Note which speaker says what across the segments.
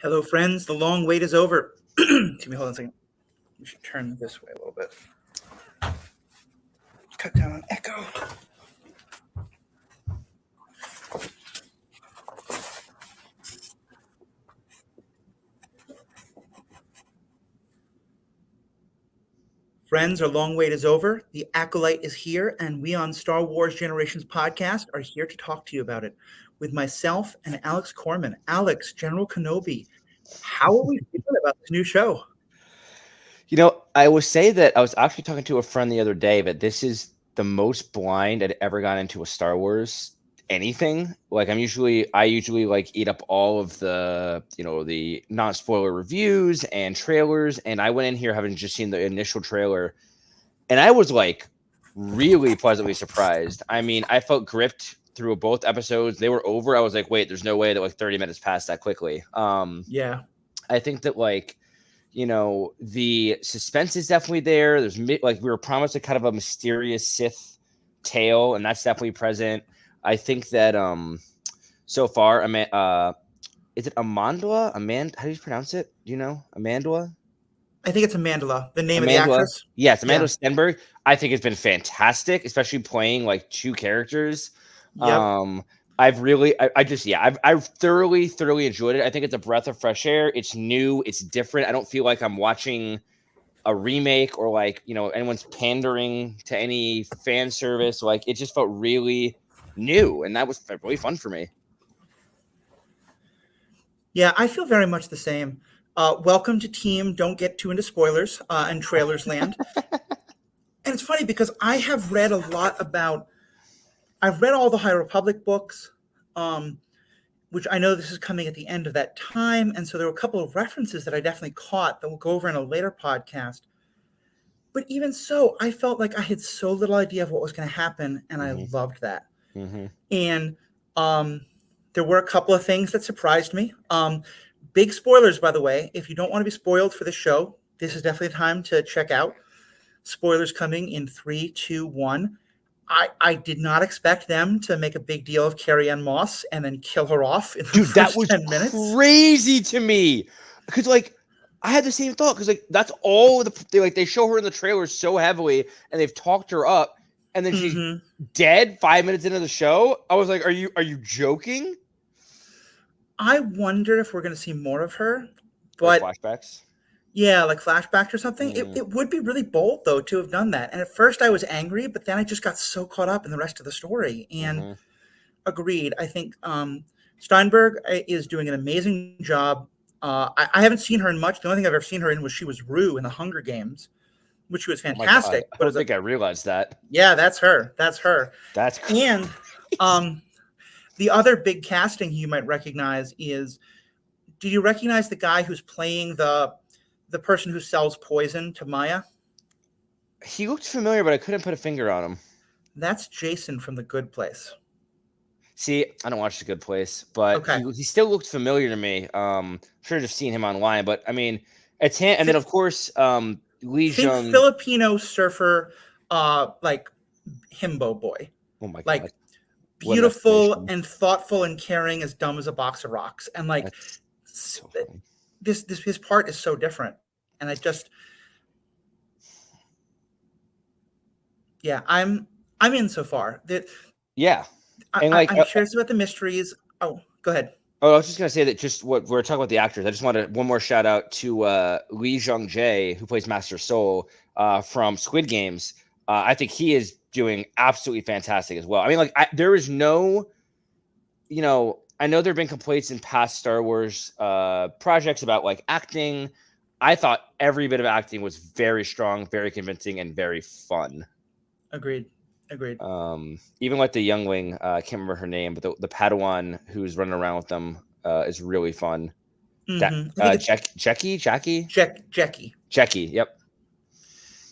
Speaker 1: Hello, friends. The long wait is over. Excuse me, hold on a second. We should turn this way a little bit. Cut down on echo. Friends, our long wait is over. The Acolyte is here, and we on Star Wars Generations podcast are here to talk to you about it with myself and Alex Corman. Alex, General Kenobi, how are we feeling about this new show?
Speaker 2: I will say that I was actually talking to a friend the other day that this is the most blind I'd ever gotten into a Star Wars anything. Like I usually like eat up all of the non-spoiler reviews and trailers, and I went in here having just seen the initial trailer, and I was like really pleasantly surprised. I mean, I felt gripped through both episodes. They were over. I was like, wait, there's no way that like 30 minutes passed that quickly.
Speaker 1: Yeah.
Speaker 2: I think that the suspense is definitely there. There's like we were promised a kind of a mysterious Sith tale, and that's definitely present. I think that so far, is it Amandla? How do you pronounce it? Do you know Amandla?
Speaker 1: I think it's Amandla, the name of the
Speaker 2: Amandla.
Speaker 1: actress.
Speaker 2: Yes,
Speaker 1: Yeah.
Speaker 2: Amanda Stenberg. I think it's been fantastic, especially playing like two characters.
Speaker 1: Yep.
Speaker 2: I've thoroughly enjoyed it. I think it's a breath of fresh air. It's new. It's different. I don't feel like I'm watching a remake or like, anyone's pandering to any fan service. Like it just felt really new, and that was really fun for me.
Speaker 1: Yeah, I feel very much the same. Welcome to Team Don't Get Too Into Spoilers and Trailers Land. And it's funny because I've read all the High Republic books, which I know this is coming at the end of that time. And so there were a couple of references that I definitely caught that we'll go over in a later podcast. But even so, I felt like I had so little idea of what was going to happen, and I loved that.
Speaker 2: Mm-hmm.
Speaker 1: And there were a couple of things that surprised me. Big spoilers, by the way. If you don't want to be spoiled for the show, this is definitely the time to check out. Spoilers coming in 3, 2, 1. I did not expect them to make a big deal of Carrie Ann Moss and then kill her off in the
Speaker 2: Dude, that
Speaker 1: first
Speaker 2: was
Speaker 1: 10 minutes.
Speaker 2: crazy to me. Because like I had the same thought because like that's all they show her in the trailer so heavily, and they've talked her up, and then she's dead 5 minutes into the show. I was like, are you joking?
Speaker 1: I wonder if we're going to see more of her, but
Speaker 2: like flashbacks.
Speaker 1: Yeah, like flashbacks or something. It would be really bold though to have done that. And at first I was angry, but then I just got so caught up in the rest of the story. And agreed. I think Steinberg is doing an amazing job. I haven't seen her in much. The only thing I've ever seen her in was she was Rue in the Hunger Games, which was fantastic.
Speaker 2: I don't think I realized that.
Speaker 1: Yeah, that's her. That's her.
Speaker 2: That's crazy.
Speaker 1: And the other big casting you might recognize is, do you recognize the guy who's playing the person who sells poison to Maya?
Speaker 2: He looked familiar, but I couldn't put a finger on him.
Speaker 1: That's Jason from The Good Place.
Speaker 2: See, I don't watch The Good Place, but he still looked familiar to me. I'm sure I've seen him online, but I mean, it's him. And then of course, Lee Jung,
Speaker 1: Filipino surfer, like himbo boy.
Speaker 2: Oh my god!
Speaker 1: Like beautiful and thoughtful and caring, as dumb as a box of rocks, and like so this his part is so different, and I just I'm in so far.
Speaker 2: Yeah.
Speaker 1: And I'm curious about the mysteries. Oh, go ahead.
Speaker 2: Oh, I was just going to say that just what we're talking about the actors. I just wanted one more shout out to Lee Jung Jae, who plays Master Soul from Squid Games. I think he is doing absolutely fantastic as well. I mean, like there is no, I know there have been complaints in past Star Wars projects about like acting. I thought every bit of acting was very strong, very convincing, and very fun.
Speaker 1: Agreed.
Speaker 2: Even like the youngling, I can't remember her name, but the Padawan who's running around with them is really fun. Jackie. Yep.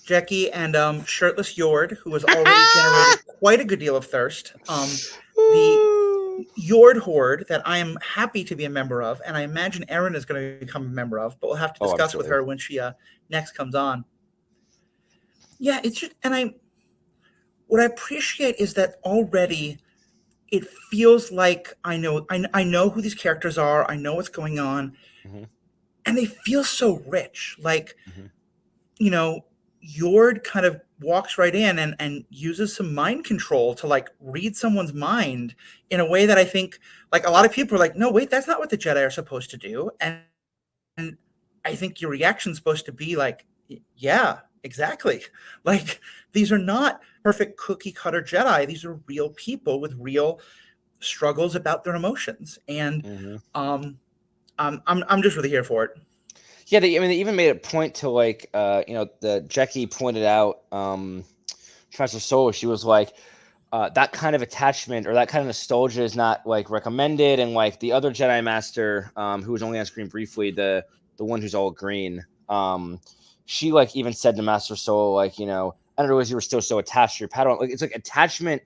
Speaker 1: Jackie and shirtless Yord, who has already generated quite a good deal of thirst. The Yord Horde that I am happy to be a member of, and I imagine Erin is going to become a member of, but we'll have to discuss with her when she next comes on. Yeah, it's just, and what I appreciate is that already it feels like I know who these characters are. I know what's going on.
Speaker 2: Mm-hmm.
Speaker 1: and they feel so rich. Like,
Speaker 2: Mm-hmm.
Speaker 1: you know, Yord kind of walks right in and uses some mind control to like read someone's mind in a way that I think like a lot of people are like, no, wait, that's not what the Jedi are supposed to do. And I think your reaction's supposed to be like, yeah, exactly. Like these are not perfect cookie cutter Jedi. These are real people with real struggles about their emotions. And
Speaker 2: Mm-hmm.
Speaker 1: um, I'm just really here for it.
Speaker 2: Yeah, I mean, they even made a point to like, the Jackie pointed out, Professor Soul. She was like, that kind of attachment or that kind of nostalgia is not like recommended. And like the other Jedi Master, who was only on screen briefly, the one who's all green, she like even said to Master Soul, like, I don't know, as you were still so attached to your Padawan. Like it's like attachment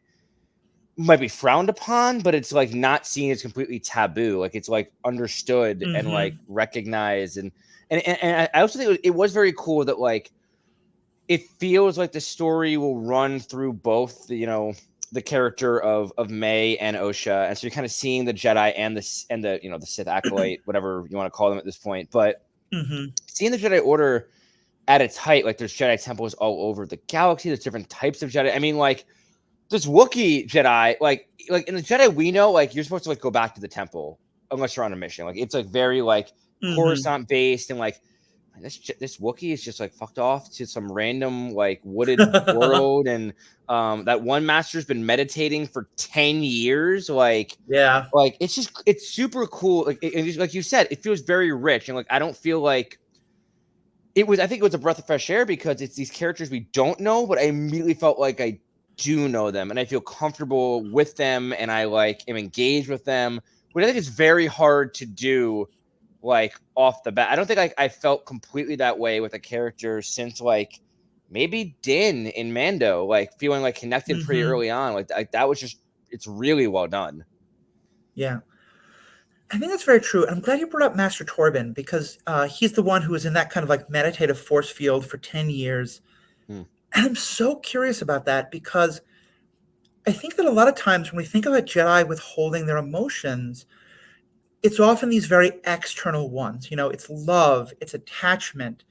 Speaker 2: might be frowned upon, but it's like not seen as completely taboo. Like it's like understood and like
Speaker 1: Mm-hmm.
Speaker 2: recognized. And I also think it was very cool that like it feels like the story will run through both the character of May and Osha, and so you're kind of seeing the Jedi and the the Sith acolyte, whatever you want to call them at this point. But
Speaker 1: Mm-hmm.
Speaker 2: seeing the Jedi Order at its height, like there's Jedi temples all over the galaxy. There's different types of Jedi. I mean, like this Wookiee Jedi, like in the Jedi we know, like you're supposed to like go back to the temple unless you're on a mission. Like it's like very like
Speaker 1: Mm-hmm.
Speaker 2: Coruscant based and like this Wookiee is just like fucked off to some random like wooded world, and that one master's been meditating for 10 years.
Speaker 1: Yeah.
Speaker 2: Like it's super cool. Like like you said, it feels very rich, and like I don't feel like it was. I think it was a breath of fresh air because it's these characters we don't know, but I immediately felt like I do know them, and I feel comfortable with them, and I like am engaged with them, which I think is very hard to do like off the bat. I don't think I felt completely that way with a character since like maybe Din in Mando, like feeling like connected pretty
Speaker 1: Mm-hmm.
Speaker 2: early on. Like that was just it's really well done.
Speaker 1: Yeah. I think that's very true. I'm glad you brought up Master Torben because he's the one who was in that kind of like meditative force field for 10 years.
Speaker 2: Hmm.
Speaker 1: And I'm so curious about that because I think that a lot of times when we think of a Jedi withholding their emotions, it's often these very external ones. You know, it's love, it's attachment,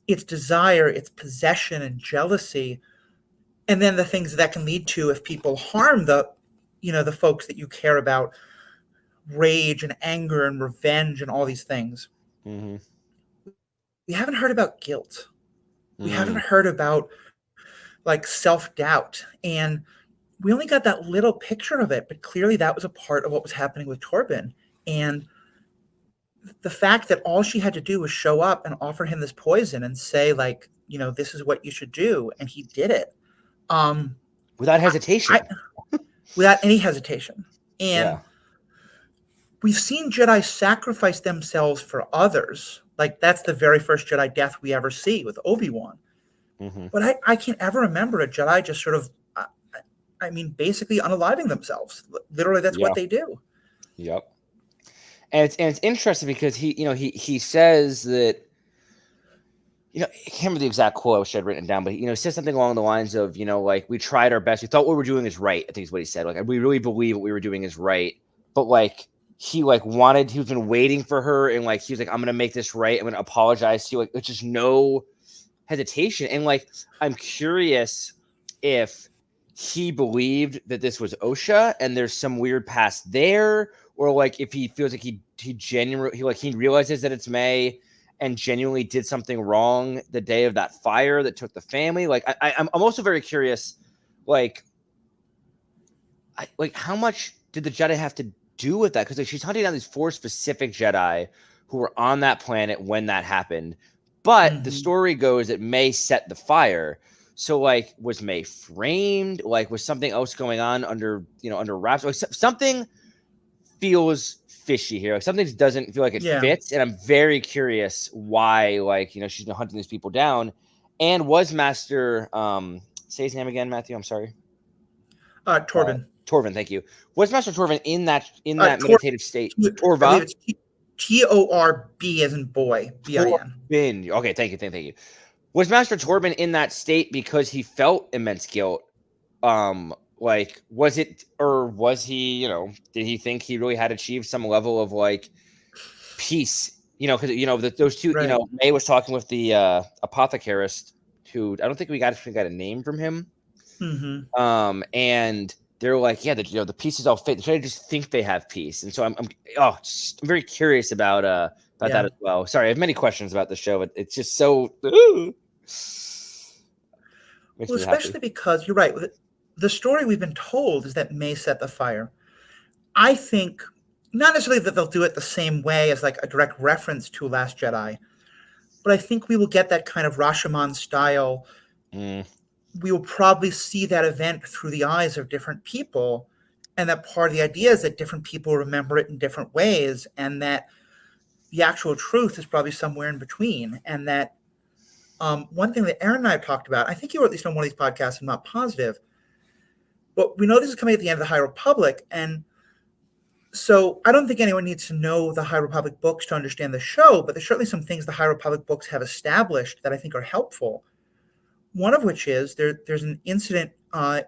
Speaker 1: it's desire, it's possession and jealousy. And then the things that can lead to if people harm the folks that you care about, rage and anger and revenge and all these things.
Speaker 2: Mm-hmm.
Speaker 1: We haven't heard about guilt. We haven't
Speaker 2: Mm.
Speaker 1: heard about like self-doubt. And we only got that little picture of it, but clearly that was a part of what was happening with Torben. And the fact that all she had to do was show up and offer him this poison and say, like, this is what you should do, and he did it. Um,
Speaker 2: Without
Speaker 1: I, I
Speaker 2: hesitation.
Speaker 1: without any hesitation. And
Speaker 2: Yeah.
Speaker 1: we've seen Jedi sacrifice themselves for others. Like that's the very first Jedi death we ever see with Obi-Wan.
Speaker 2: Mm-hmm.
Speaker 1: But I can't ever remember a Jedi just sort of, I mean, basically unaliving themselves. Literally, that's what
Speaker 2: Yeah.
Speaker 1: they do.
Speaker 2: Yep. And it's interesting because he says that I can't remember the exact quote I wish I'd written it down, but he says something along the lines of, like we tried our best, we thought what we were doing is right. I think is what he said. Like we really believe what we were doing is right, but like he like wanted, he's been waiting for her, and like he was like, I'm gonna make this right. I'm gonna apologize to you. Like it's just no hesitation, and like I'm curious if he believed that this was Osha, and there's some weird past there, or like if he feels like he genuinely he realizes that it's May and genuinely did something wrong the day of that fire that took the family. Like I'm also very curious, like like how much did the Jedi have to do with that? Because like she's hunting down these 4 specific Jedi who were on that planet when that happened. But the
Speaker 1: Mm-hmm.
Speaker 2: story goes that May set the fire. So like was May framed? Like was something else going on under wraps? Like something feels fishy here. Like something doesn't feel like it
Speaker 1: Yeah.
Speaker 2: fits, and I'm very curious why. Like she's been hunting these people down, and was Master say his name again, Matthew? I'm sorry,
Speaker 1: Torben.
Speaker 2: Torvin. Thank you. Was Master Torvin in that
Speaker 1: Tor.
Speaker 2: meditative state?
Speaker 1: I believe
Speaker 2: Torva.
Speaker 1: it's Torb as in boy, bin.
Speaker 2: Torbin. Okay, thank you. Was Master Torvin in that state because he felt immense guilt? Like was it, or was he? Did he think he really had achieved some level of like peace Because those two.
Speaker 1: Right.
Speaker 2: May was talking with the apothecarist, who I don't think we got a name from him.
Speaker 1: Mm-hmm.
Speaker 2: And they're like, yeah, the piece is all fake. They try to just think they have peace, and so I'm very curious about that as well. Sorry, I have many questions about the show, but it's just so makes
Speaker 1: Well,
Speaker 2: me happy.
Speaker 1: especially because you're right. The story we've been told is that May set the fire. I think not necessarily that they'll do it the same way as like a direct reference to Last Jedi, but I think we will get that kind of Rashomon style.
Speaker 2: Mm.
Speaker 1: We will probably see that event through the eyes of different people, and that part of the idea is that different people remember it in different ways, and that the actual truth is probably somewhere in between. And that one thing that Aaron and I have talked about, I think you were at least on one of these podcasts, I'm not positive, but we know this is coming at the end of the High Republic, and so I don't think anyone needs to know the High Republic books to understand the show, but there's certainly some things the High Republic books have established that I think are helpful. One of which is there's an incident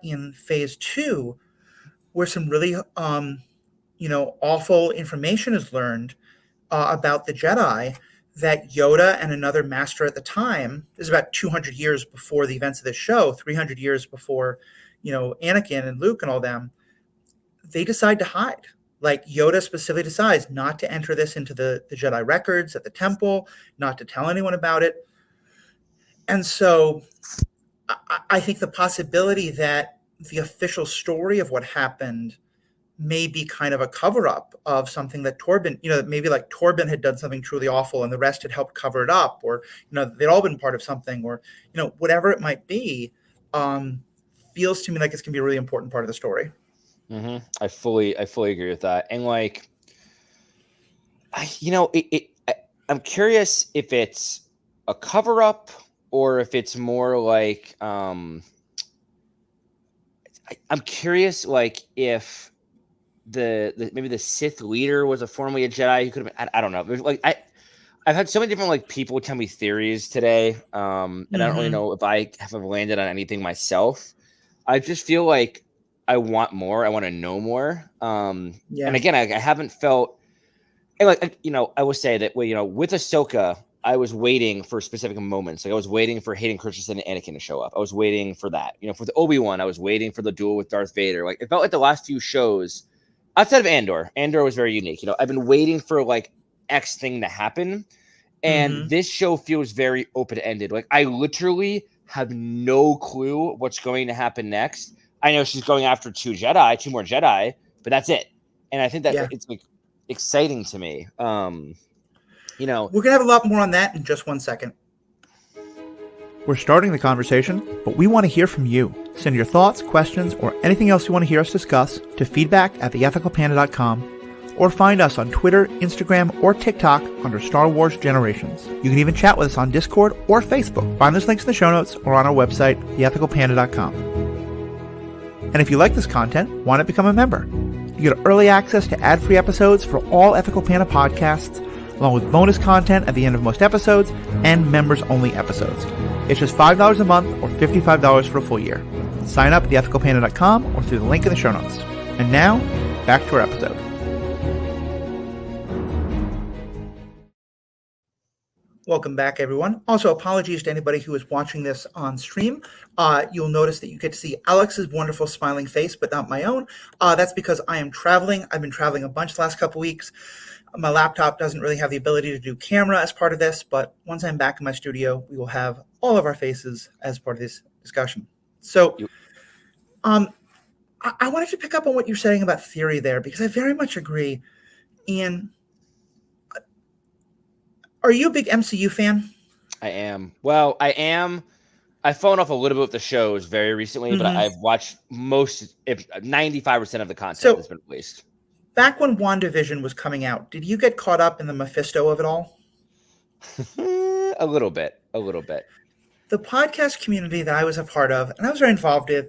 Speaker 1: in Phase 2 where some really awful information is learned about the Jedi, that Yoda and another master at the time, this is about 200 years before the events of this show, 300 years before, Anakin and Luke and all them, they decide to hide. Like Yoda specifically decides not to enter this into the Jedi records at the temple, not to tell anyone about it. And so I think the possibility that the official story of what happened may be kind of a cover up of something that Torben, maybe like Torben had done something truly awful and the rest had helped cover it up, or, they'd all been part of something, or, whatever it might be, feels to me like it's going to be a really important part of the story.
Speaker 2: Mm-hmm. I fully agree with that. And like, I'm curious if it's a cover up or if it's more like, I'm curious, like if maybe the Sith leader was formerly a Jedi who could have been, I don't know. There's like, I've had so many different like people tell me theories today. And I don't really know if I have landed on anything myself. I just feel like I want more. I want to know more. And again, I haven't felt, and like, I will say that, with Ahsoka, I was waiting for specific moments. Like I was waiting for Hayden Christensen and Anakin to show up. I was waiting for that. For the Obi-Wan, I was waiting for the duel with Darth Vader. Like it felt like the last few shows, outside of Andor was very unique. I've been waiting for like X thing to happen. And this show feels very open-ended. Like I literally have no clue what's going to happen next. I know she's going after two more Jedi, but that's it. And I think that it's like exciting to me.
Speaker 1: We're going to have a lot more on that in just 1 second. We're starting the conversation, but we want to hear from you. Send your thoughts, questions, or anything else you want to hear us discuss to feedback@theethicalpanda.com, or find us on Twitter, Instagram, or TikTok under Star Wars Generations. You can even chat with us on Discord or Facebook. Find those links in the show notes or on our website, theethicalpanda.com. And if you like this content, why not become a member? You get early access to ad-free episodes for all Ethical Panda podcasts, along with bonus content at the end of most episodes and members-only episodes. It's just $5 a month or $55 for a full year. Sign up at theethicalpanda.com or through the link in the show notes. And now, back to our episode. Welcome back, everyone. Also, apologies to anybody who is watching this on stream. You'll notice that you get to see Alex's wonderful smiling face, but not my own. That's because I am traveling. I've been traveling a bunch the last couple weeks. My laptop doesn't really have the ability to do camera as part of this, but once I'm back in my studio, we will have all of our faces as part of this discussion. So I wanted to pick up on what you're saying about theory there, because I very much agree. And are you a big MCU fan?
Speaker 2: I am. Well, I am. I've fallen off a little bit with the shows very recently, but I've watched if 95% of the content that's been released.
Speaker 1: Back when WandaVision was coming out, did you get caught up in the Mephisto of it all?
Speaker 2: A little bit.
Speaker 1: The podcast community that I was a part of, and I was very involved in,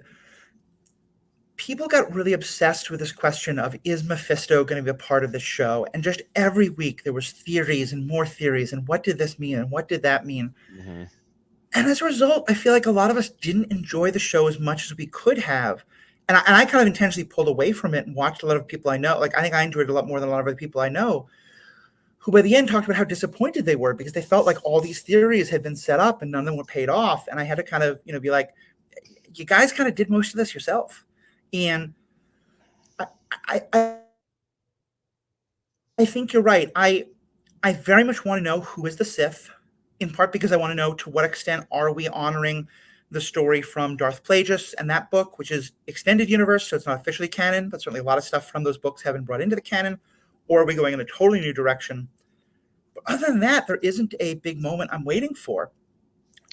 Speaker 1: people got really obsessed with this question of, is Mephisto going to be a part of the show? And just every week there was theories and more theories, and what did this mean and what did that mean? And as a result, I feel like a lot of us didn't enjoy the show as much as we could have. And I kind of intentionally pulled away from it and watched a lot of people I know. Like, I think I enjoyed it a lot more than a lot of other people I know who by the end talked about how disappointed they were because they felt like all these theories had been set up and none of them were paid off. And I had to kind of, be like, you guys kind of did most of this yourself. And I I think you're right. I very much want to know who is the Sith, in part because I want to know to what extent are we honoring the story from Darth Plagueis and that book, which is extended universe, so it's not officially canon, but certainly a lot of stuff from those books have been brought into the canon, or are we going in a totally new direction? But other than that, there isn't a big moment I'm waiting for.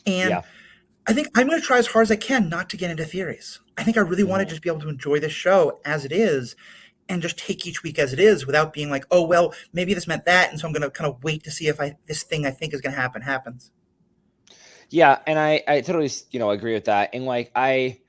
Speaker 1: And
Speaker 2: Yeah.
Speaker 1: I think I'm going to try as hard as I can not to get into theories. I think I really want to
Speaker 2: Mhm.
Speaker 1: just be able to enjoy this show as it is and just take each week as it is without being like, oh, well, maybe this meant that. And so I'm going to kind of wait to see if this thing I think is going to happen happens.
Speaker 2: Yeah, and I totally agree with that. And like like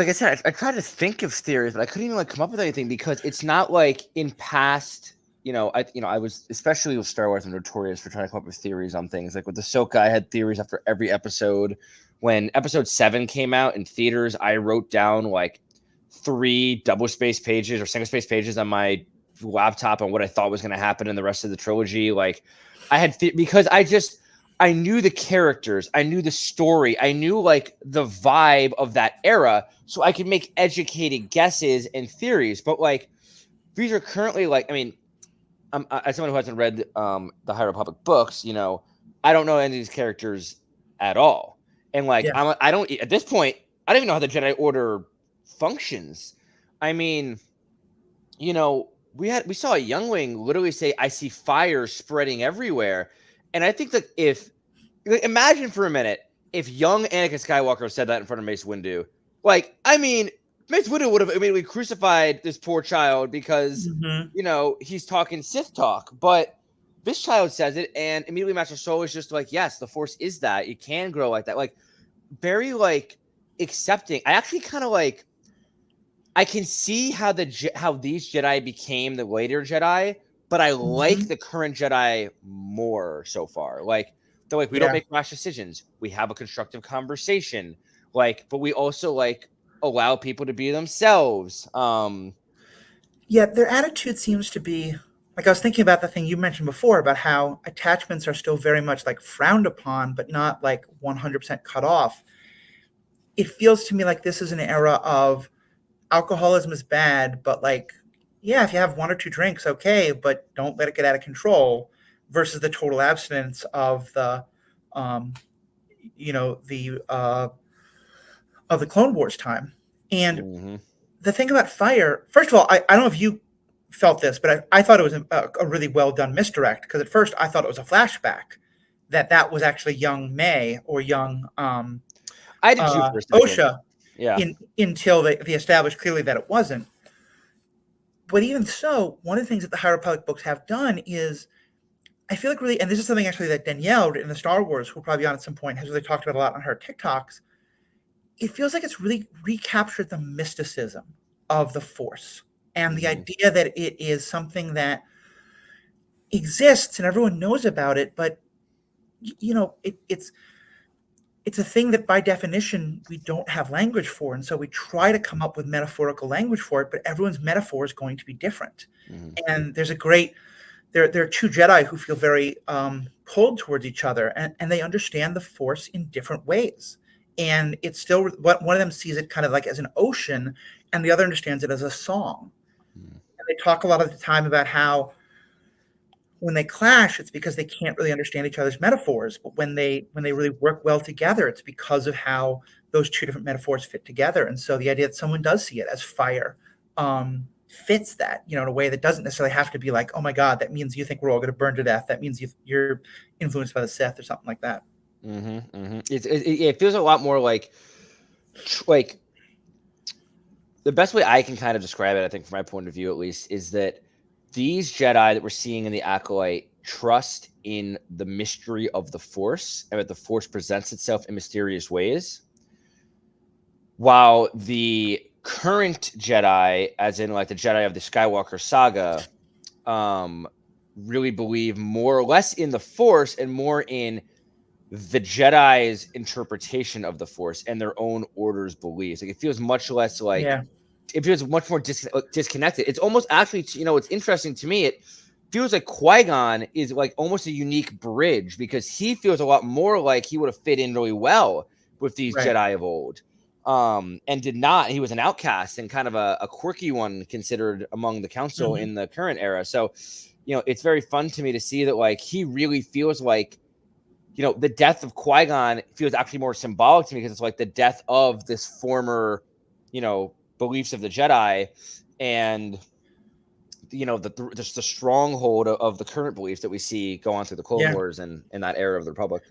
Speaker 2: I said, I tried to think of theories, but I couldn't even like come up with anything because it's not like in past. I was especially with Star Wars, I'm notorious for trying to come up with theories on things. Like with Ahsoka, I had theories after every episode. When Episode 7 came out in theaters, I wrote down like 3 double space pages or single space pages on my laptop on what I thought was going to happen in the rest of the trilogy. Like I had because I knew the characters, I knew the story, I knew like the vibe of that era, so I could make educated guesses and theories. But like these are currently like, I mean, as someone who hasn't read the High Republic books, I don't know any of these characters at all, and like
Speaker 1: Yeah.
Speaker 2: I don't at this point I don't even know how the Jedi Order functions. I mean, we saw a youngling literally say, "I see fire spreading everywhere," and I think that if imagine for a minute if young Anakin Skywalker said that in front of Mace Windu, like I mean, Mace Windu would have immediately crucified this poor child because
Speaker 1: Mm-hmm.
Speaker 2: he's talking Sith talk, but this child says it, and immediately Master Soul is just like, yes, the Force is that. It can grow like that, like very like accepting. I actually kind of like I can see how these Jedi became the later Jedi, but I like
Speaker 1: Mm-hmm.
Speaker 2: the current Jedi more so far. Like they're like we don't
Speaker 1: Yeah.
Speaker 2: make rash decisions. We have a constructive conversation. Like, but we also like allow people to be themselves.
Speaker 1: Yeah, their attitude seems to be like I was thinking about the thing you mentioned before about how attachments are still very much like frowned upon, but not like 100% cut off. It feels to me like this is an era of alcoholism is bad, but like, yeah, if you have one or two drinks, okay, but don't let it get out of control. Versus the total abstinence of um, the of the Clone Wars time. And
Speaker 2: Mhm.
Speaker 1: the thing about fire, first of all, I don't know if you felt this, but I thought it was a really well done misdirect because at first I thought it was a flashback that was actually young May or young
Speaker 2: I did too for a second.
Speaker 1: OSHA
Speaker 2: Yeah.
Speaker 1: until they established clearly that it wasn't. But even so, one of the things that the High Republic books have done is I feel like really, and this is something actually that Danielle in the Star Wars, who'll probably be on at some point, has really talked about a lot on her TikToks. It feels like it's really recaptured the mysticism of the Force and the
Speaker 2: Mhm.
Speaker 1: idea that it is something that exists and everyone knows about it, but it's a thing that by definition we don't have language for, and so we try to come up with metaphorical language for it, but everyone's metaphor is going to be different.
Speaker 2: Mhm.
Speaker 1: And there's a great there are two Jedi who feel very pulled towards each other, and they understand the Force in different ways. And it's still one of them sees it kind of like as an ocean, and the other understands it as a song.
Speaker 2: Mhm.
Speaker 1: And they talk a lot of the time about how when they clash, it's because they can't really understand each other's metaphors. But when they really work well together, it's because of how those two different metaphors fit together. And so the idea that someone does see it as fire fits that, in a way that doesn't necessarily have to be like, oh my God, that means you think we're all going to burn to death. That means you're influenced by the Sith or something like that.
Speaker 2: Mhm. Mhm. It feels a lot more like the best way I can kind of describe it, I think, from my point of view at least, is that these Jedi that we're seeing in the Acolyte trust in the mystery of the Force and that the Force presents itself in mysterious ways, while the current Jedi, as in like the Jedi of the Skywalker saga, um, really believe more or less in the Force and more in the Jedi's interpretation of the Force and their own order's beliefs. Like it feels much less like
Speaker 1: Yeah.
Speaker 2: it feels much more disconnected. It's almost actually, it's interesting to me. feels like Qui-Gon is like almost a unique bridge because he feels a lot more like he would have fit in really well with these
Speaker 1: Right.
Speaker 2: Jedi of old. And did not. He was an outcast and kind of a quirky one considered among the council in the current era. So, it's very fun to me to see that like he really feels like, the death of Qui-Gon feels actually more symbolic to me because it's like the death of this former, beliefs of the Jedi, and just the stronghold of the current beliefs that we see go on through the Clone
Speaker 1: Yeah.
Speaker 2: Wars and in that era of the Republic.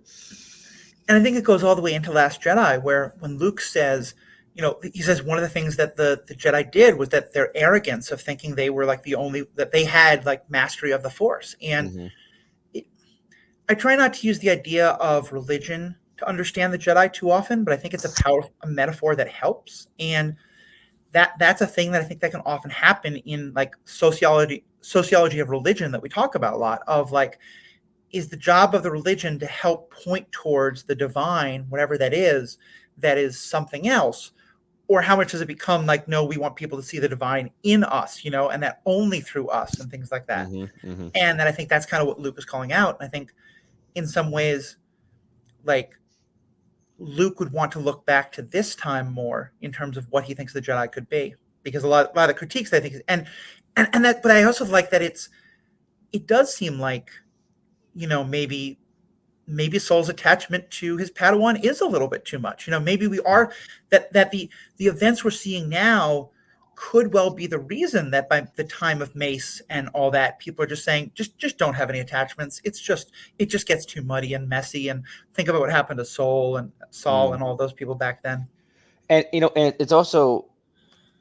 Speaker 1: And I think it goes all the way into Last Jedi, where when Luke says, he says one of the things that the Jedi did was that their arrogance of thinking they were like that they had like mastery of the Force. And
Speaker 2: Mm-hmm.
Speaker 1: I try not to use the idea of religion to understand the Jedi too often, but I think it's a metaphor that helps. And that's a thing that I think that can often happen in like sociology of religion that we talk about a lot of like, is the job of the religion to help point towards the divine, whatever that is something else? Or how much does it become like, no, we want people to see the divine in us, and that only through us and things like that.
Speaker 2: Mm-hmm. Mm-hmm.
Speaker 1: And then I think that's kind of what Luke is calling out. And I think in some ways, like Luke would want to look back to this time more in terms of what he thinks the Jedi could be, because a lot of the critiques that I think, and that, but I also like that it does seem like, maybe Saul's attachment to his Padawan is a little bit too much. Maybe we are that the events we're seeing now could well be the reason that by the time of Mace and all that, people are just saying, just don't have any attachments. It just gets too muddy and messy. And think about what happened to Saul and all those people back then.
Speaker 2: And and it's also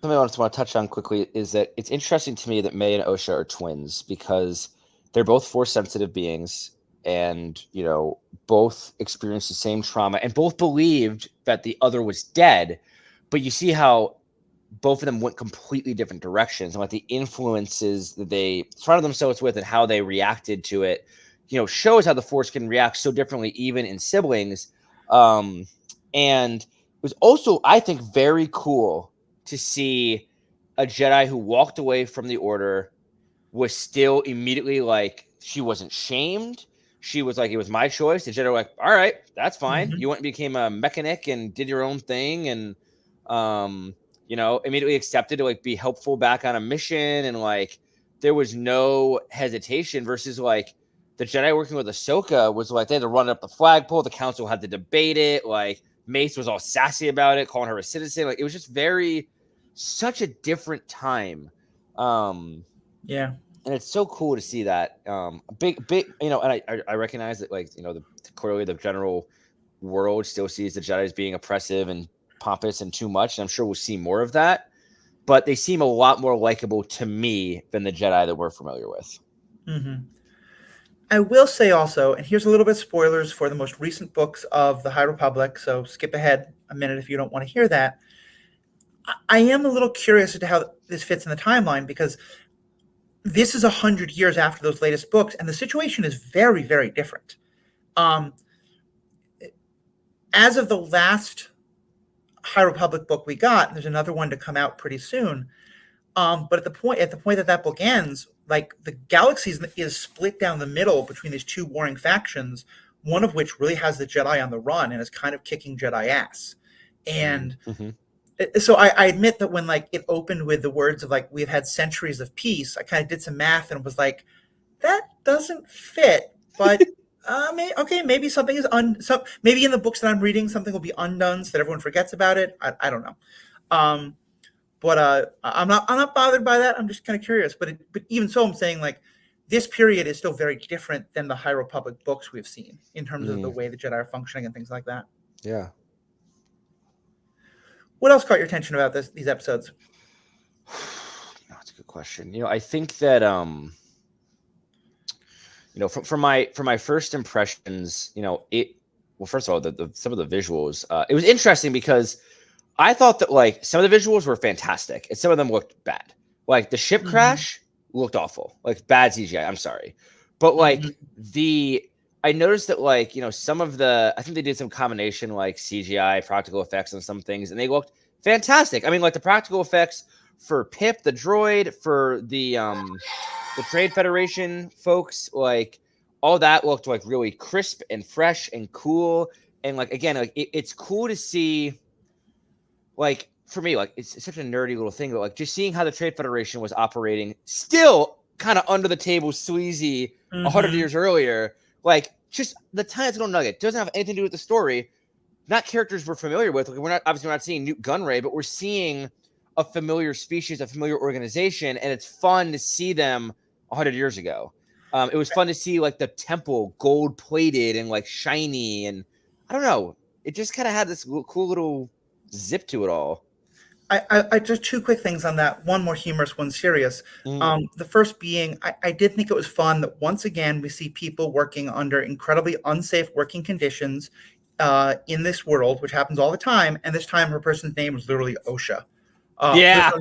Speaker 2: something I just want to touch on quickly is that it's interesting to me that May and Osha are twins because they're both Force sensitive beings, and both experienced the same trauma and both believed that the other was dead. But you see how both of them went completely different directions, and what the influences that they surrounded themselves with and how they reacted to it, shows how the Force can react so differently, even in siblings. And it was also, I think, very cool to see a Jedi who walked away from the Order was still immediately like, she wasn't shamed. She was like, it was my choice. The Jedi were like, all right, that's fine.
Speaker 1: Mm-hmm.
Speaker 2: You went and became a mechanic and did your own thing, and immediately accepted to like be helpful back on a mission, and like there was no hesitation. Versus like the Jedi working with Ahsoka was like they had to run up the flagpole. The council had to debate it. Like Mace was all sassy about it, calling her a citizen. Like it was just such a different time.
Speaker 1: Yeah.
Speaker 2: And it's so cool to see that big, and I recognize that like, clearly the general world still sees the Jedi as being oppressive and pompous and too much. And I'm sure we'll see more of that, but they seem a lot more likable to me than the Jedi that we're familiar with.
Speaker 1: Mm-hmm. I will say also, and here's a little bit of spoilers for the most recent books of the High Republic, so skip ahead a minute if you don't want to hear that. I am a little curious as to how this fits in the timeline, because this is 100 years after those latest books, and the situation is very, very different. As of the last High Republic book we got, there's another one to come out pretty soon. But at the point that book ends, like the galaxy is split down the middle between these two warring factions, one of which really has the Jedi on the run and is kind of kicking Jedi ass. And so I admit that when like it opened with the words of like, we've had centuries of peace, I kind of did some math and was like, that doesn't fit. But maybe something is maybe in the books that I'm reading, something will be undone so that everyone forgets about it. I don't know. But I'm not bothered by that. I'm just kind of curious. But even so, I'm saying like this period is still very different than the High Republic books we've seen in terms of the way the Jedi are functioning and things like that.
Speaker 2: Yeah.
Speaker 1: What else caught your attention about these episodes?
Speaker 2: That's a good question. I think that for my first impressions, first of all, some of the visuals, it was interesting because I thought that like some of the visuals were fantastic and some of them looked bad. Like the ship crash looked awful, like bad CGI. I'm sorry, but like I noticed that like, some of I think they did some combination like CGI practical effects on some things and they looked fantastic. I mean, like the practical effects for Pip the droid, for the Trade Federation folks, like all that looked like really crisp and fresh and cool. And like again, like it's cool to see, like for me, like it's such a nerdy little thing, but like just seeing how the Trade Federation was operating, still kind of under the table, sleazy, 100 years earlier. Like just the tiniest little nugget doesn't have anything to do with the story. Not characters we're familiar with. Like we're not seeing Newt Gunray, but we're seeing a familiar species, a familiar organization, and it's fun to see them 100 years ago. It was fun to see like the temple gold plated and like shiny, and I don't know. It just kind of had this cool little zip to it all.
Speaker 1: I just two quick things on that. One more humorous, one serious. The first being, I did think it was fun that once again we see people working under incredibly unsafe working conditions in this world, which happens all the time. And this time, her person's name was literally OSHA.
Speaker 2: Yeah.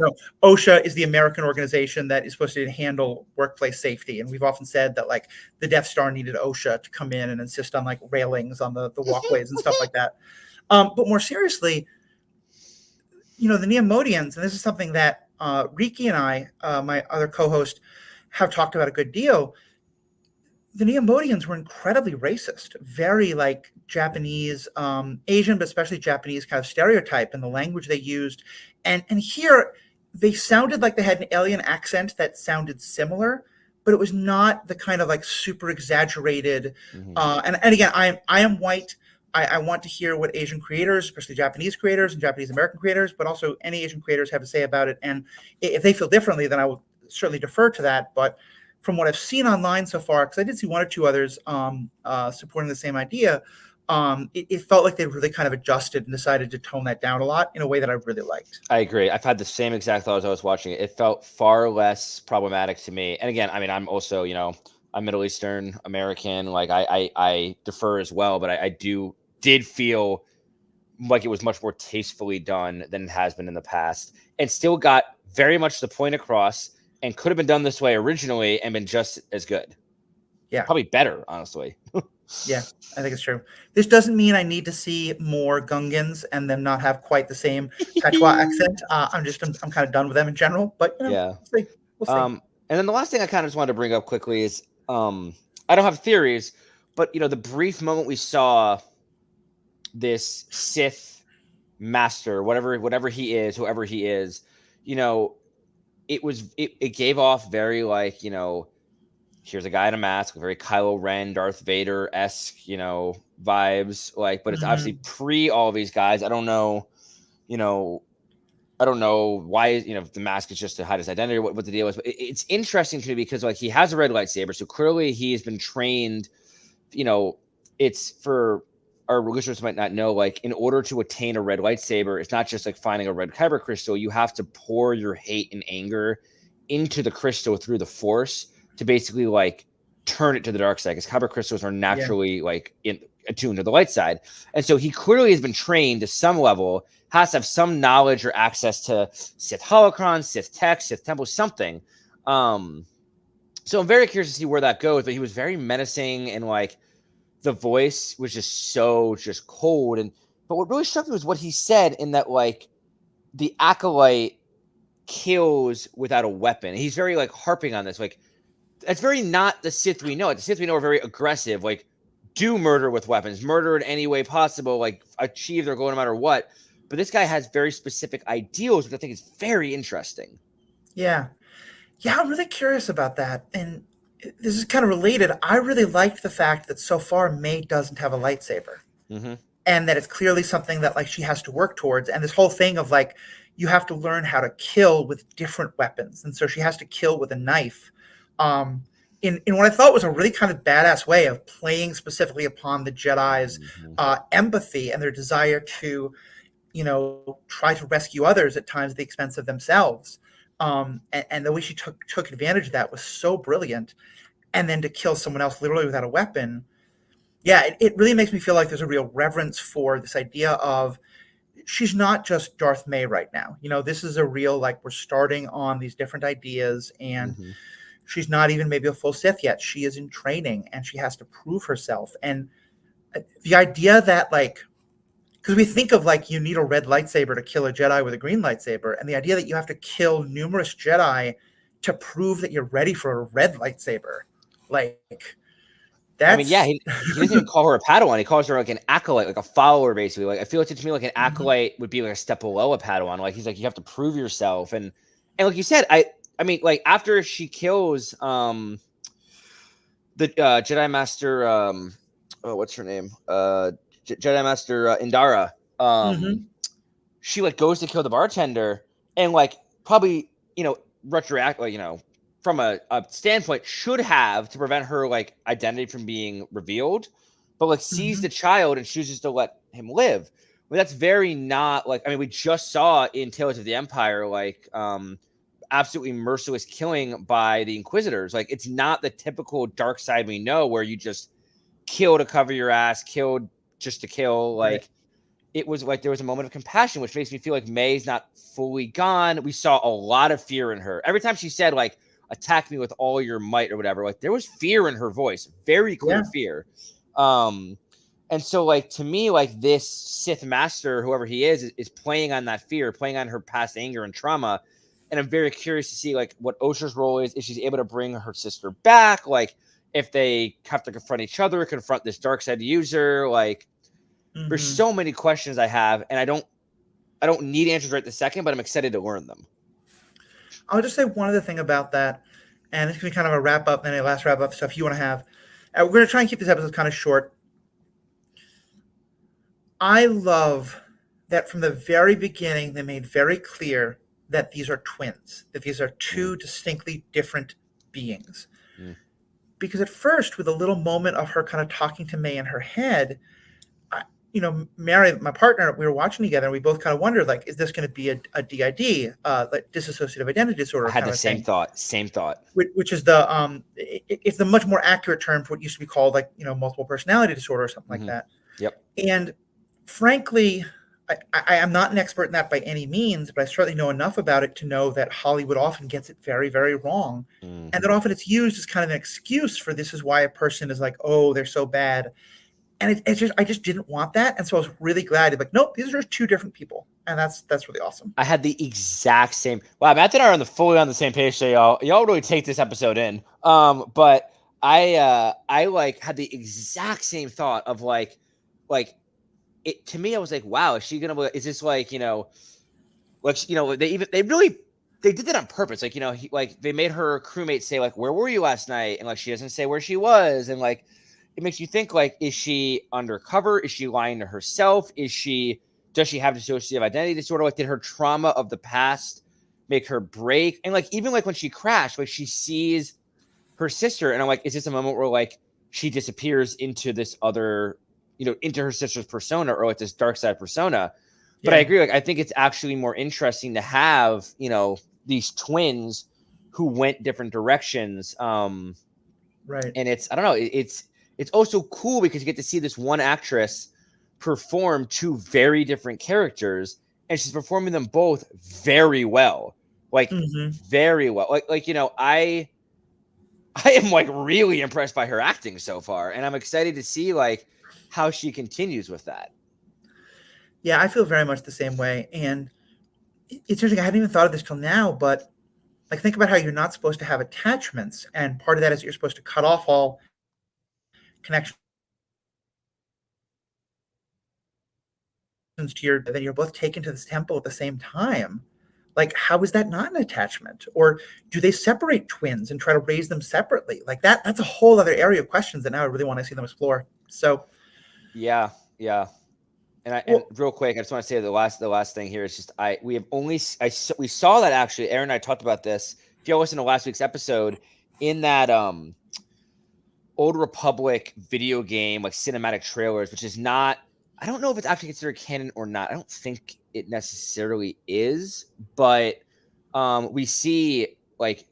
Speaker 1: OSHA is the American organization that is supposed to handle workplace safety, and we've often said that like the Death Star needed OSHA to come in and insist on like railings on the walkways and stuff like that. But more seriously, the Neomodians, and this is something that Riki and I, my other co-host, have talked about a good deal. The Neomodians were incredibly racist, very like Japanese, Asian, but especially Japanese kind of stereotype in the language they used. And here they sounded like they had an alien accent that sounded similar, but it was not the kind of like super exaggerated. And again, I am white. I want to hear what Asian creators, especially Japanese creators and Japanese American creators, but also any Asian creators have to say about it. And if they feel differently, then I will certainly defer to that. But from what I've seen online so far, because I did see one or two others supporting the same idea, it felt like they really kind of adjusted and decided to tone that down a lot in a way that I really liked.
Speaker 2: I agree. I've had the same exact thought as I was watching it. It felt far less problematic to me. And again, I mean, I'm also, I'm Middle Eastern American. Like I defer as well, but I did feel like it was much more tastefully done than it has been in the past, and still got very much the point across, and could have been done this way originally and been just as good.
Speaker 1: Yeah.
Speaker 2: Probably better, honestly.
Speaker 1: Yeah, I think it's true. This doesn't mean I need to see more Gungans and them not have quite the same patois accent. I'm kind of done with them in general, but
Speaker 2: yeah.
Speaker 1: we'll see.
Speaker 2: And then the last thing I kind of just wanted to bring up quickly is I don't have theories, but the brief moment we saw this Sith master, whatever he is, whoever he is, it gave off very like, here's a guy in a mask, very Kylo Ren, Darth Vader-esque, vibes, like, but it's obviously pre all these guys. I don't know why, the mask is just to hide his identity or what the deal is, but it's interesting to me because like he has a red lightsaber. So clearly he's been trained, it's for our listeners might not know, like in order to attain a red lightsaber, it's not just like finding a red kyber crystal. You have to pour your hate and anger into the crystal through the Force to basically like turn it to the dark side, because kyber crystals are naturally like attuned to the light side. And so he clearly has been trained to some level, has to have some knowledge or access to Sith holocrons, Sith tech, Sith temple, something. So I'm very curious to see where that goes, but he was very menacing, and like the voice was just cold. But what really struck me was what he said, in that like the Acolyte kills without a weapon. He's very like harping on this, like that's very not the Sith we know. Like, the Sith we know are very aggressive, like do murder with weapons, murder in any way possible, like achieve their goal no matter what. But this guy has very specific ideals, which I think is very interesting.
Speaker 1: Yeah, I'm really curious about that. And this is kind of related. I really liked the fact that so far May doesn't have a lightsaber, and that it's clearly something that like she has to work towards. And this whole thing of like you have to learn how to kill with different weapons, and so she has to kill with a knife. In what I thought was a really kind of badass way of playing specifically upon the Jedi's empathy and their desire to, try to rescue others at times at the expense of themselves. And the way she took advantage of that was so brilliant. And then to kill someone else literally without a weapon, it really makes me feel like there's a real reverence for this idea of she's not just Darth May right now. This is a real, like, we're starting on these different ideas, and she's not even maybe a full Sith yet. She is in training, and she has to prove herself. And the idea that, like, because we think of like you need a red lightsaber to kill a Jedi with a green lightsaber, and the idea that you have to kill numerous Jedi to prove that you're ready for a red lightsaber, like
Speaker 2: I mean, yeah,
Speaker 1: that's
Speaker 2: he doesn't even call her a Padawan. He calls her like an acolyte, like a follower, basically. Like I feel like to me, like an
Speaker 1: Mhm.
Speaker 2: acolyte would be like a step below a Padawan. Like he's like you have to prove yourself, and like you said, I mean, like after she kills the Jedi Master, oh, what's her name? Jedi Master Indara.
Speaker 1: Mhm.
Speaker 2: She like goes to kill the bartender, and like probably retroact, like from a standpoint should have to prevent her like identity from being revealed, but like sees
Speaker 1: Mhm.
Speaker 2: the child and chooses to let him live. Well, that's very not like, I mean, we just saw in Tales of the Empire like absolutely merciless killing by the Inquisitors. Like it's not the typical dark side we know where you just kill to cover your ass, killed just to kill.
Speaker 1: Right.
Speaker 2: Like it was like there was a moment of compassion, which makes me feel like May's not fully gone. We saw a lot of fear in her. Every time she said, like, attack me with all your might or whatever, like there was fear in her voice, very clear
Speaker 1: Yeah.
Speaker 2: fear. Um, and so like to me, like this Sith master, whoever he is playing on that fear, playing on her past anger and trauma. And I'm very curious to see like what Osha's role is, if she's able to bring her sister back, like if they have to confront each other, confront this dark side user, like there's
Speaker 1: Mhm.
Speaker 2: so many questions I have, and I don't need answers right this second, but I'm excited to learn them.
Speaker 1: I'll just say one other thing about that, and it's gonna be kind of a wrap up and a last wrap up stuff you want to have. We're gonna try and keep this episode kind of short. I love that from the very beginning they made very clear that these are twins, that these are
Speaker 2: Mm,
Speaker 1: two distinctly different beings.
Speaker 2: mm,
Speaker 1: Because at first, with a little moment of her kind of talking to May in her head, Mary, my partner, we were watching together, and we both kind of wondered, like, is this going to be a DID, like dissociative identity
Speaker 2: I
Speaker 1: disorder
Speaker 2: had
Speaker 1: kind
Speaker 2: the
Speaker 1: of
Speaker 2: same
Speaker 1: thing?
Speaker 2: thought. Same thought.
Speaker 1: Which is it's the much more accurate term for what used to be called like multiple personality disorder or something like
Speaker 2: Hmm.
Speaker 1: that.
Speaker 2: Yep.
Speaker 1: And frankly, I am not an expert in that by any means, but I certainly know enough about it to know that Hollywood often gets it very, very wrong. And that
Speaker 2: Hmm.
Speaker 1: often it's used as kind of an excuse for this is why a person is like, oh, they're so bad. And I just didn't want that. And so I was really glad. Like, nope, these are just two different people. And that's really awesome.
Speaker 2: I had the exact same. Wow, Matt and I are fully on the same page. So y'all really take this episode in. But I like had the exact same thought of like it to me. I was like, wow, is she gonna? Is this like they did that on purpose. Like like they made her crewmate say like, "Where were you last night?" And like she doesn't say where she was, and like it makes you think like, is she undercover? Is she lying to herself? Does she have dissociative identity disorder? Like did her trauma of the past make her break? And like even like when she crashed, like she sees her sister, and I'm like, is this a moment where like she disappears into this other, into her sister's persona or like this dark side persona? But I
Speaker 1: Yeah.
Speaker 2: agree. Like, I think it's actually more interesting to have, these twins who went different directions.
Speaker 1: Right.
Speaker 2: And I don't know, it's also cool because you get to see this one actress perform two very different characters, and she's performing them both very well, like
Speaker 1: Hmm.
Speaker 2: very well. I am like really impressed by her acting so far, and I'm excited to see like how she continues with that.
Speaker 1: Yeah, I feel very much the same way. And it's interesting. I hadn't even thought of this till now, but like think about how you're not supposed to have attachments, and part of that is that you're supposed to cut off all connections to your. Then you're both taken to this temple at the same time. Like, how is that not an attachment? Or do they separate twins and try to raise them separately? Like that's a whole other area of questions that now I really want to see them explore. So,
Speaker 2: Yeah, yeah. And
Speaker 1: well,
Speaker 2: real quick, I just want to say the last thing here is just we have only we saw that actually. Aaron and I talked about this. If you listened to last week's episode, in that Old Republic video game, like cinematic trailers, which is not. I don't know if it's actually considered canon or not. I don't think it necessarily is, but we see like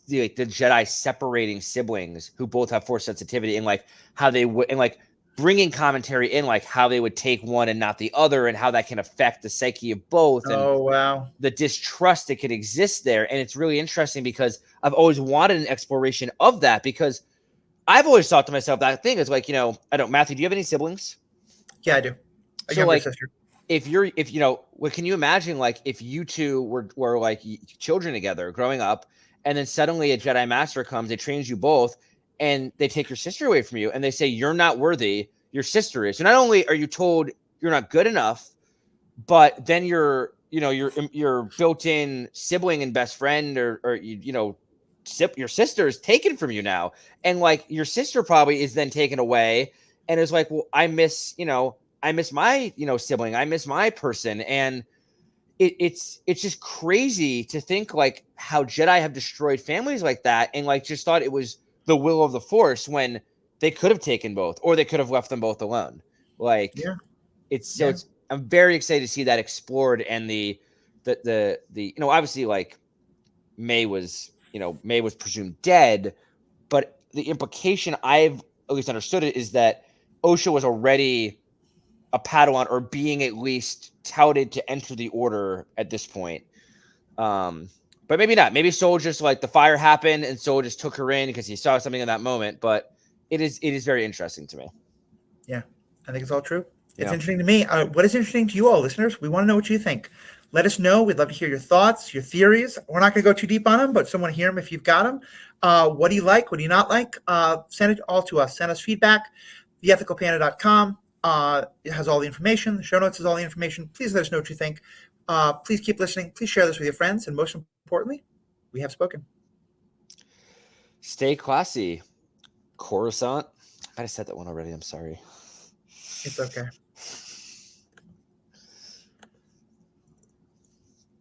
Speaker 2: the Jedi separating siblings who both have force sensitivity, and like how they would, and like bringing commentary in like how they would take one and not the other, and how that can affect the psyche of both, and
Speaker 1: oh wow,
Speaker 2: the distrust that could exist there. And it's really interesting because I've always wanted an exploration of that, because I've always thought to myself that thing is like, I don't, Matthew, do you have any siblings?
Speaker 1: yeah, I do. A
Speaker 2: So
Speaker 1: younger
Speaker 2: like
Speaker 1: sister.
Speaker 2: if you know, what can you imagine like if you two were like children together growing up, and then suddenly a Jedi Master comes, they trains you both, and they take your sister away from you, and they say you're not worthy, your sister is. So not only are you told you're not good enough, but then your built-in sibling and best friend or your sister is taken from you now, and like your sister probably is then taken away, and is like, well, I miss my sibling, I miss my person, and it's just crazy to think like how Jedi have destroyed families like that, and like just thought it was the will of the Force when they could have taken both, or they could have left them both alone. Like
Speaker 1: Yeah.
Speaker 2: it's so
Speaker 1: Yeah.
Speaker 2: it's I'm very excited to see that explored, and the obviously like May was presumed dead, but the implication I've at least understood it is that Osha was already a Padawan, or being at least touted to enter the order at this point. But maybe not. Maybe Soul just like the fire happened and Soul just took her in because he saw something in that moment. But it is very interesting to me.
Speaker 1: Yeah, I think it's all true. It's
Speaker 2: Yeah.
Speaker 1: interesting to me. What is interesting to you all, listeners? We want to know what you think. Let us know. We'd love to hear your thoughts, your theories. We're not going to go too deep on them, but someone hear them if you've got them. What do you like? What do you not like? Send it all to us. Send us feedback. Theethicalpanda.com. It has all the information. The show notes has all the information. Please let us know what you think. Please keep listening. Please share this with your friends. And most importantly, we have spoken.
Speaker 2: Stay classy, Coruscant. I might have said that one already. I'm sorry.
Speaker 1: It's okay.